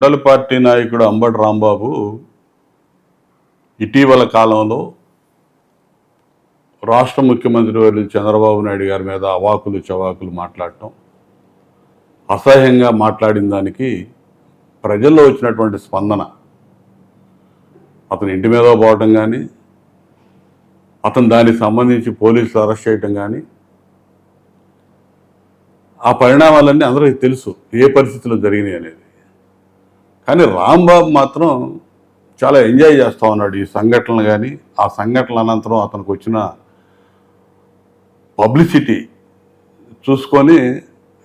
అసలు పార్టీ నాయకుడు అంబటి రాంబాబు ఇటీవల కాలంలో రాష్ట్ర ముఖ్యమంత్రి వర్యులు చంద్రబాబు నాయుడు గారి మీద అవాకులు చవాకులు మాట్లాడటం, అసహ్యంగా మాట్లాడిన దానికి ప్రజల్లో వచ్చినటువంటి స్పందన, అతని ఇంటి మీద పోవటం కానీ, అతను దానికి సంబంధించి పోలీసులు అరెస్ట్ చేయటం కానీ, ఆ పరిణామాలన్నీ అందరికీ తెలుసు ఏ పరిస్థితుల్లో జరిగినాయి అనేది. కానీ రాంబాబు మాత్రం చాలా ఎంజాయ్ చేస్తూ ఉన్నాడు ఈ సంఘటనలు కానీ, ఆ సంఘటనల అనంతరం అతనికి వచ్చిన పబ్లిసిటీ చూసుకొని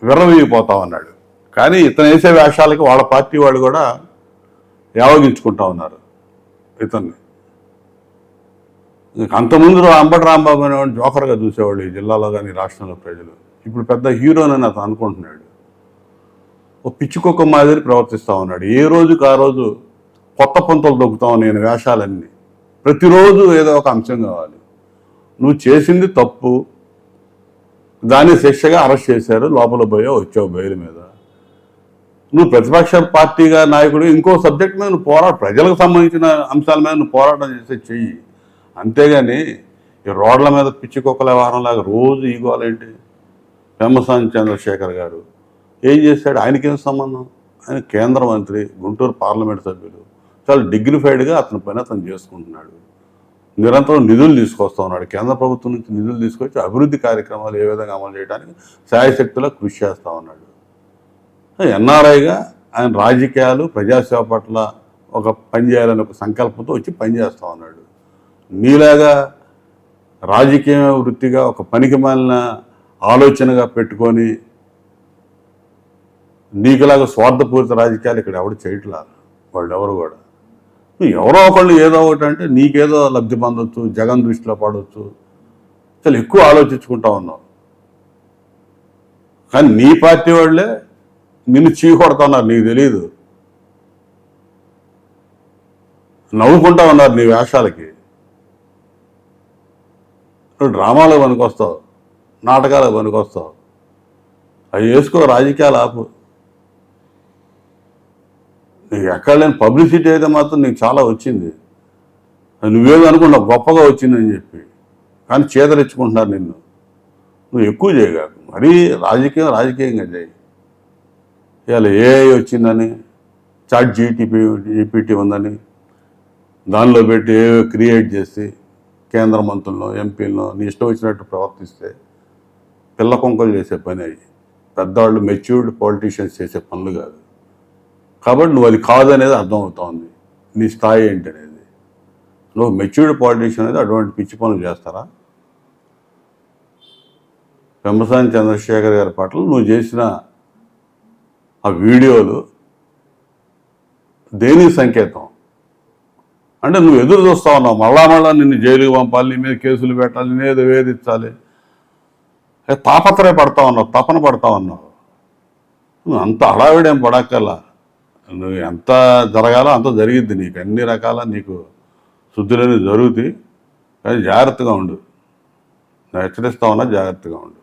విర్రవీగిపోతా ఉన్నాడు. కానీ ఇతను వేసే వేషాలకి వాళ్ళ పార్టీ వాళ్ళు కూడా యావగించుకుంటా ఉన్నారు ఇతన్ని. అంతకుముందు అంబటి రాంబాబు అనేవాడు జోకర్గా చూసేవాళ్ళు ఈ జిల్లాలో కానీ రాష్ట్రంలో ప్రజలు. ఇప్పుడు పెద్ద హీరోనని అతను అనుకుంటున్నాడు. ఓ పిచ్చుకొక్క మాదిరి ప్రవర్తిస్తూ ఉన్నాడు. ఏ రోజుకి ఆ రోజు కొత్త పొంతలు దొక్కుతావు నేను వేషాలన్నీ. ప్రతిరోజు ఏదో ఒక అంశం కావాలి. నువ్వు చేసింది తప్పు, దాన్ని శిక్షగా అరెస్ట్ చేశారు, లోపల పోయో వచ్చావు బెయిల్ మీద. నువ్వు ప్రతిపక్ష పార్టీగా నాయకుడు ఇంకో సబ్జెక్ట్ మీద నువ్వు ప్రజలకు సంబంధించిన అంశాల మీద నువ్వు పోరాటం చేసే చెయ్యి. అంతేగాని ఈ రోడ్ల మీద పిచ్చికొక్కల వ్యవహారంలాగా రోజు ఈగోలేంటి? పెమ్మసాని చంద్రశేఖర్ గారు ఏం చేశాడు? ఆయనకేం సంబంధం? ఆయన కేంద్ర మంత్రి, గుంటూరు పార్లమెంట్ సభ్యులు, చాలా డిగ్నిఫైడ్గా అతని పని అతను చేసుకుంటున్నాడు. నిరంతరం నిధులు తీసుకొస్తూ ఉన్నాడు. కేంద్ర ప్రభుత్వం నుంచి నిధులు తీసుకొచ్చి అభివృద్ధి కార్యక్రమాలు ఏ విధంగా అమలు చేయడానికి శాయశక్తిలో కృషి చేస్తూ ఉన్నాడు. ఎన్ఆర్ఐగా ఆయన రాజకీయాలు ప్రజాసేవ పట్ల ఒక పని చేయాలని ఒక సంకల్పంతో వచ్చి పనిచేస్తూ ఉన్నాడు. నీలాగా రాజకీయ వృత్తిగా ఒక పనికి మాలిన ఆలోచనగా పెట్టుకొని నీకులాగా స్వార్థపూరిత రాజకీయాలు ఇక్కడ ఎవరు చేయట్లా. వాళ్ళు ఎవరు కూడా ఎవరో ఒకళ్ళు ఏదో ఒకటి అంటే నీకేదో లబ్ధి పొందొచ్చు, జగన్ దృష్టిలో పడవచ్చు, చాలా ఎక్కువ ఆలోచించుకుంటా ఉన్నావు. కానీ నీ పార్టీ వాళ్ళే నిన్ను చీకొడుతున్నారు, నీకు తెలియదు. నవ్వుకుంటా ఉన్నారు నీ వేషాలకి. నువ్వు డ్రామాలకు పనికొస్తావు, నాటకాలకు పనికొస్తావు. అవి వేసుకో, రాజకీయాలు ఆపు. నీకు ఎక్కడ లేని పబ్లిసిటీ అయితే మాత్రం నీకు చాలా వచ్చింది. నువ్వేదో అనుకున్నావు గొప్పగా వచ్చిందని చెప్పి, కానీ చేదరించుకుంటున్నారు నిన్ను. నువ్వు ఎక్కువ చేయగాకు, మరీ రాజకీయంగా చేయి. ఇవాళ ఏఐ వచ్చిందని, చాట్ జీపీటీ ఉందని దానిలో పెట్టి ఏవో క్రియేట్ చేసి కేంద్ర మంత్రులను, ఎంపీలను నీ ఇష్టం వచ్చినట్టు ప్రవర్తిస్తే పిల్ల కొంకలు చేసే పని అయ్యి. పెద్దవాళ్ళు మెచ్యూర్డ్ పొలిటీషియన్స్ చేసే పనులు కాదు. కాబట్టి నువ్వు అది కాదనేది అర్థమవుతోంది, నీ స్థాయి ఏంటి అనేది. నువ్వు మెచ్యూర్డ్ పొలిటీషియన్ అనేది అటువంటి పిచ్చి పనులు చేస్తారా? పెమ్మసాని చంద్రశేఖర్ గారి పట్ల నువ్వు చేసిన ఆ వీడియోలు దేనికి సంకేతం అంటే, నువ్వు ఎదురు చూస్తూ ఉన్నావు మళ్ళా నిన్ను జైలుకి పంపాలి, నీ మీద కేసులు పెట్టాలి, నేనేదో వేధించాలి, తాపత్రయ పడతా ఉన్నావు, తపన పడతా ఉన్నావు. నువ్వు అంత హడావిడేం పడక్కల్లా. నువ్వు ఎంత జరగాలో అంత జరిగిద్ది. నీకు అన్ని రకాల నీకు శుద్ధులన్నీ జరుగుతాయి. కానీ జాగ్రత్తగా ఉండు. నేను హెచ్చరిస్తా ఉన్నా, జాగ్రత్తగా ఉండు.